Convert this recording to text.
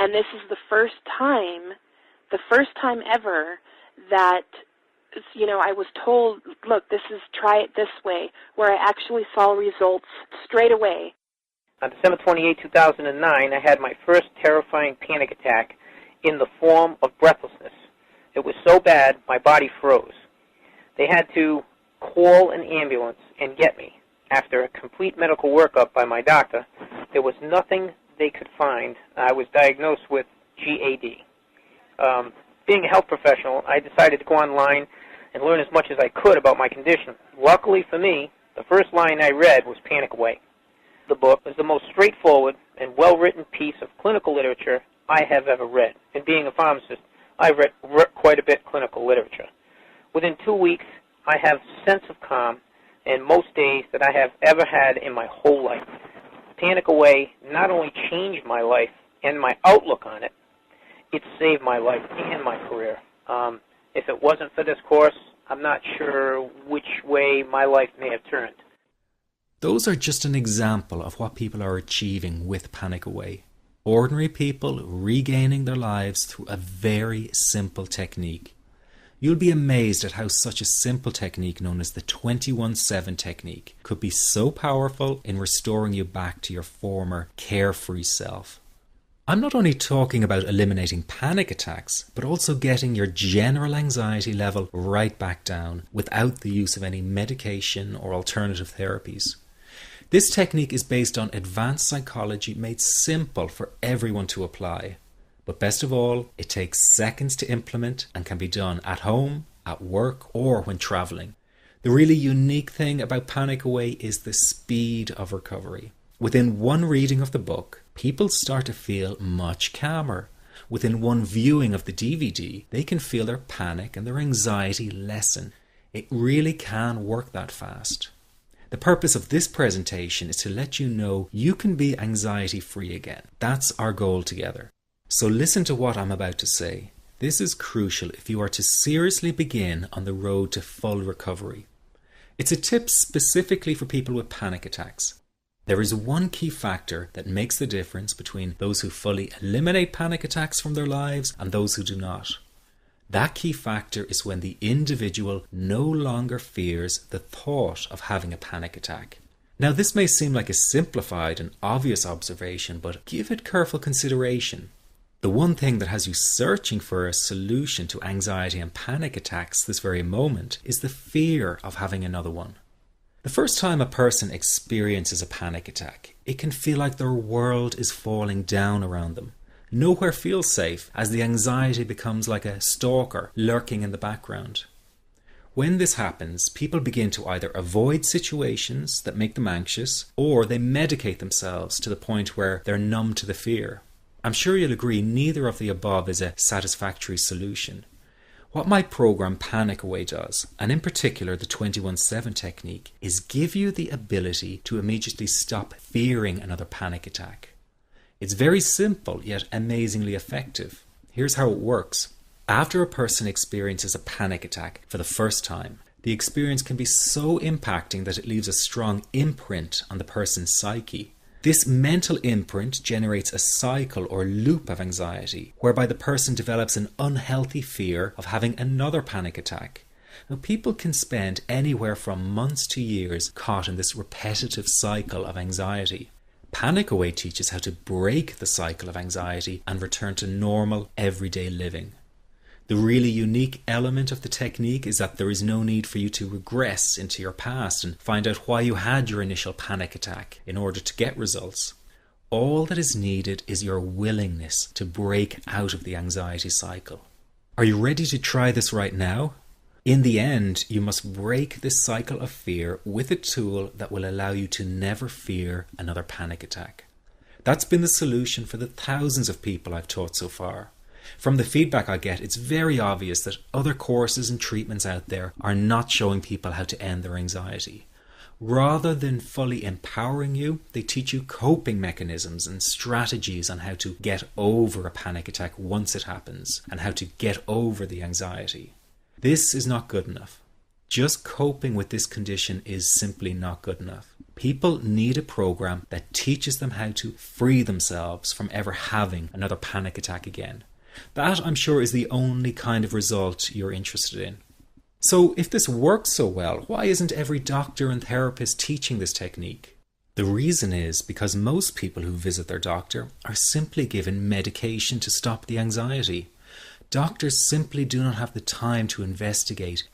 And this is the first time ever that, I was told, look, try it this way, where I actually saw results straight away. On December 28, 2009, I had my first terrifying panic attack in the form of breathlessness. It was so bad, my body froze. They had to call an ambulance and get me. After a complete medical workup by my doctor, there was nothing they could find. I was diagnosed with GAD. Being a health professional, I decided to go online and learn as much as I could about my condition. Luckily for me, the first line I read was Panic Away. The book is the most straightforward and well-written piece of clinical literature I have ever read. And being a pharmacist, I've read quite a bit of clinical literature. Within 2 weeks, I have a sense of calm and most days that I have ever had in my whole life. Panic Away not only changed my life and my outlook on it, it saved my life and my career. If it wasn't for this course, I'm not sure which way my life may have turned. Those are just an example of what people are achieving with Panic Away. Ordinary people regaining their lives through a very simple technique. You'll be amazed at how such a simple technique known as the 21-7 technique could be so powerful in restoring you back to your former carefree self. I'm not only talking about eliminating panic attacks, but also getting your general anxiety level right back down without the use of any medication or alternative therapies. This technique is based on advanced psychology made simple for everyone to apply. But best of all, it takes seconds to implement and can be done at home, at work, or when traveling. The really unique thing about Panic Away is the speed of recovery. Within one reading of the book, people start to feel much calmer. Within one viewing of the DVD, they can feel their panic and their anxiety lessen. It really can work that fast. The purpose of this presentation is to let you know you can be anxiety-free again. That's our goal together. So listen to what I'm about to say. This is crucial if you are to seriously begin on the road to full recovery. It's a tip specifically for people with panic attacks. There is one key factor that makes the difference between those who fully eliminate panic attacks from their lives and those who do not. That key factor is when the individual no longer fears the thought of having a panic attack. Now, this may seem like a simplified and obvious observation, but give it careful consideration. The one thing that has you searching for a solution to anxiety and panic attacks this very moment is the fear of having another one. The first time a person experiences a panic attack, it can feel like their world is falling down around them. Nowhere feels safe as the anxiety becomes like a stalker lurking in the background. When this happens, people begin to either avoid situations that make them anxious, or they medicate themselves to the point where they're numb to the fear. I'm sure you'll agree neither of the above is a satisfactory solution. What my program Panic Away does, and in particular the 21-7 technique, is give you the ability to immediately stop fearing another panic attack. It's very simple yet amazingly effective. Here's how it works. After a person experiences a panic attack for the first time, the experience can be so impacting that it leaves a strong imprint on the person's psyche. This mental imprint generates a cycle or loop of anxiety, whereby the person develops an unhealthy fear of having another panic attack. Now, people can spend anywhere from months to years caught in this repetitive cycle of anxiety. Panic Away teaches how to break the cycle of anxiety and return to normal, everyday living. The really unique element of the technique is that there is no need for you to regress into your past and find out why you had your initial panic attack in order to get results. All that is needed is your willingness to break out of the anxiety cycle. Are you ready to try this right now? In the end, you must break this cycle of fear with a tool that will allow you to never fear another panic attack. That's been the solution for the thousands of people I've taught so far. From the feedback I get, it's very obvious that other courses and treatments out there are not showing people how to end their anxiety. Rather than fully empowering you, they teach you coping mechanisms and strategies on how to get over a panic attack once it happens and how to get over the anxiety. This is not good enough. Just coping with this condition is simply not good enough. People need a program that teaches them how to free themselves from ever having another panic attack again. That, I'm sure, is the only kind of result you're interested in. So if this works so well, why isn't every doctor and therapist teaching this technique? The reason is because most people who visit their doctor are simply given medication to stop the anxiety. Doctors simply do not have the time to investigate